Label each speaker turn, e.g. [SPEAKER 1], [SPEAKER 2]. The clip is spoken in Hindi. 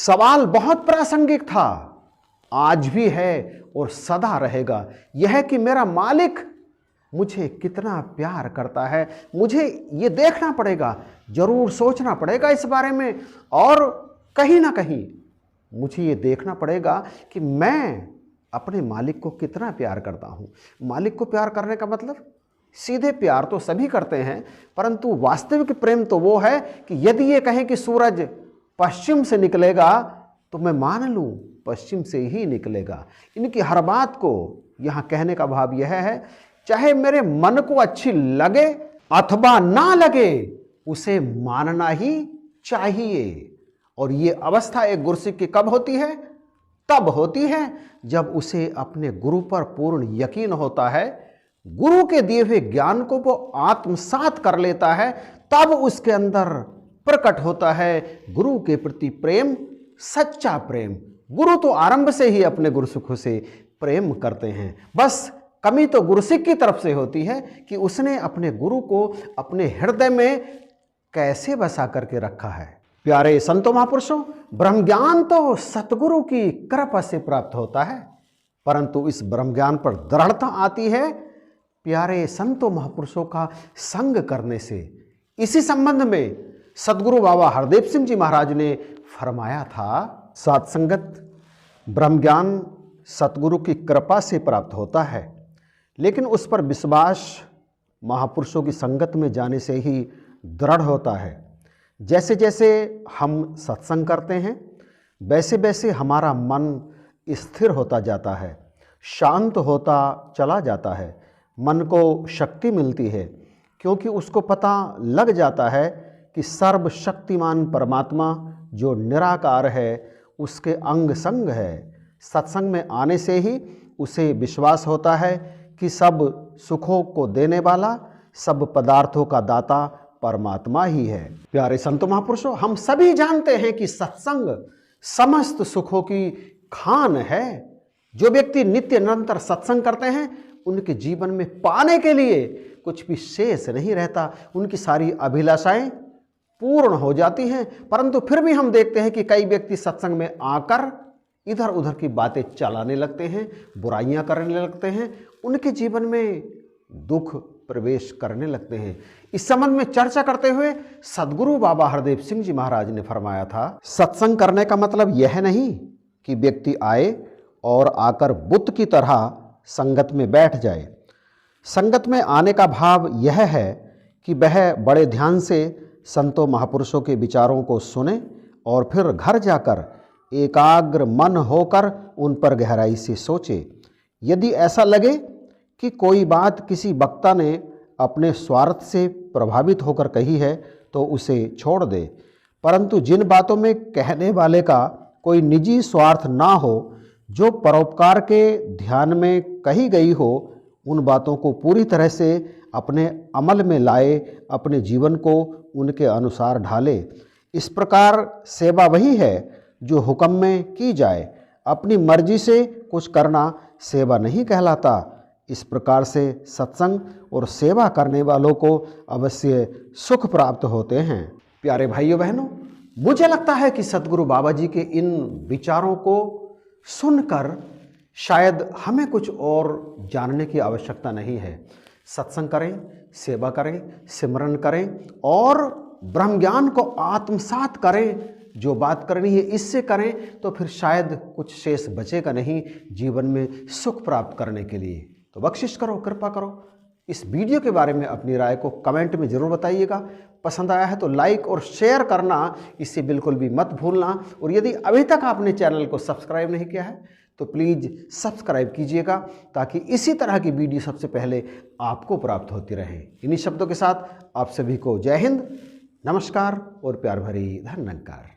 [SPEAKER 1] सवाल बहुत प्रासंगिक था, आज भी है और सदा रहेगा। यह है कि मेरा मालिक मुझे कितना प्यार करता है। मुझे ये देखना पड़ेगा, जरूर सोचना पड़ेगा इस बारे में, और कहीं ना कहीं मुझे ये देखना पड़ेगा कि मैं अपने मालिक को कितना प्यार करता हूँ। मालिक को प्यार करने का मतलब सीधे प्यार तो सभी करते हैं, परंतु वास्तविक प्रेम तो वो है कि यदि ये कहें कि सूरज पश्चिम से निकलेगा तो मैं मान लूँ पश्चिम से ही निकलेगा। इनकी हर बात को यहाँ कहने का भाव यह है, चाहे मेरे मन को अच्छी लगे अथवा ना लगे, उसे मानना ही चाहिए। और ये अवस्था एक गुरसिक की कब होती है? तब होती है जब उसे अपने गुरु पर पूर्ण यकीन होता है, गुरु के दिए हुए ज्ञान को वो आत्मसात कर लेता है, तब उसके अंदर प्रकट होता है गुरु के प्रति प्रेम, सच्चा प्रेम। गुरु तो आरंभ से ही अपने गुरुसिखों से प्रेम करते हैं, बस कमी तो गुरुसिख की तरफ से होती है कि उसने अपने गुरु को अपने हृदय में कैसे बसा करके रखा है। प्यारे संतों महापुरुषों, ब्रह्म ज्ञान तो सतगुरु की कृपा से प्राप्त होता है, परंतु इस ब्रह्म ज्ञान पर दृढ़ता आती है प्यारे संतों महापुरुषों का संग करने से। इसी संबंध में सदगुरु बाबा हरदेव सिंह जी महाराज ने फरमाया था, सात संगत ब्रह्म ज्ञान सतगुरु की कृपा से प्राप्त होता है, लेकिन उस पर विश्वास महापुरुषों की संगत में जाने से ही दृढ़ होता है। जैसे जैसे हम सत्संग करते हैं वैसे वैसे हमारा मन स्थिर होता जाता है, शांत होता चला जाता है, मन को शक्ति मिलती है, क्योंकि उसको पता लग जाता है कि सर्वशक्तिमान परमात्मा जो निराकार है उसके अंग संग है। सत्संग में आने से ही उसे विश्वास होता है कि सब सुखों को देने वाला, सब पदार्थों का दाता परमात्मा ही है। प्यारे संत महापुरुषों, हम सभी जानते हैं कि सत्संग समस्त सुखों की खान है। जो व्यक्ति नित्य निरंतर सत्संग करते हैं उनके जीवन में पाने के लिए कुछ भी शेष नहीं रहता, उनकी सारी अभिलाषाएं पूर्ण हो जाती हैं। परंतु फिर भी हम देखते हैं कि कई व्यक्ति सत्संग में आकर इधर उधर की बातें चलाने लगते हैं, बुराइयां करने लगते हैं, उनके जीवन में दुख प्रवेश करने लगते हैं। इस संबंध में चर्चा करते हुए सदगुरु बाबा हरदेव सिंह जी महाराज ने फरमाया था, सत्संग करने का मतलब यह नहीं कि व्यक्ति आए और आकर बुत की तरह संगत में बैठ जाए। संगत में आने का भाव यह है कि वह बड़े ध्यान से संतों महापुरुषों के विचारों को सुने और फिर घर जाकर एकाग्र मन होकर उन पर गहराई से सोचे। यदि ऐसा लगे कि कोई बात किसी वक्ता ने अपने स्वार्थ से प्रभावित होकर कही है तो उसे छोड़ दे, परंतु जिन बातों में कहने वाले का कोई निजी स्वार्थ ना हो, जो परोपकार के ध्यान में कही गई हो, उन बातों को पूरी तरह से अपने अमल में लाए, अपने जीवन को उनके अनुसार ढाले। इस प्रकार सेवा वही है जो हुक्म में की जाए, अपनी मर्जी से कुछ करना सेवा नहीं कहलाता। इस प्रकार से सत्संग और सेवा करने वालों को अवश्य सुख प्राप्त होते हैं। प्यारे भाइयों बहनों, मुझे लगता है कि सदगुरु बाबा जी के इन विचारों को सुनकर शायद हमें कुछ और जानने की आवश्यकता नहीं है। सत्संग करें, सेवा करें, सिमरन करें और ब्रह्म ज्ञान को आत्मसात करें। जो बात करनी है इससे करें तो फिर शायद कुछ शेष बचेगा नहीं जीवन में सुख प्राप्त करने के लिए। तो बख्शिश करो, कृपा करो। इस वीडियो के बारे में अपनी राय को कमेंट में ज़रूर बताइएगा। पसंद आया है तो लाइक और शेयर करना इससे बिल्कुल भी मत भूलना। और यदि अभी तक आपने चैनल को सब्सक्राइब नहीं किया है तो प्लीज़ सब्सक्राइब कीजिएगा, ताकि इसी तरह की वीडियो सबसे पहले आपको प्राप्त होती रहे। इन्हीं शब्दों के साथ आप सभी को जय हिंद, नमस्कार और प्यार भरी धन्यवाद।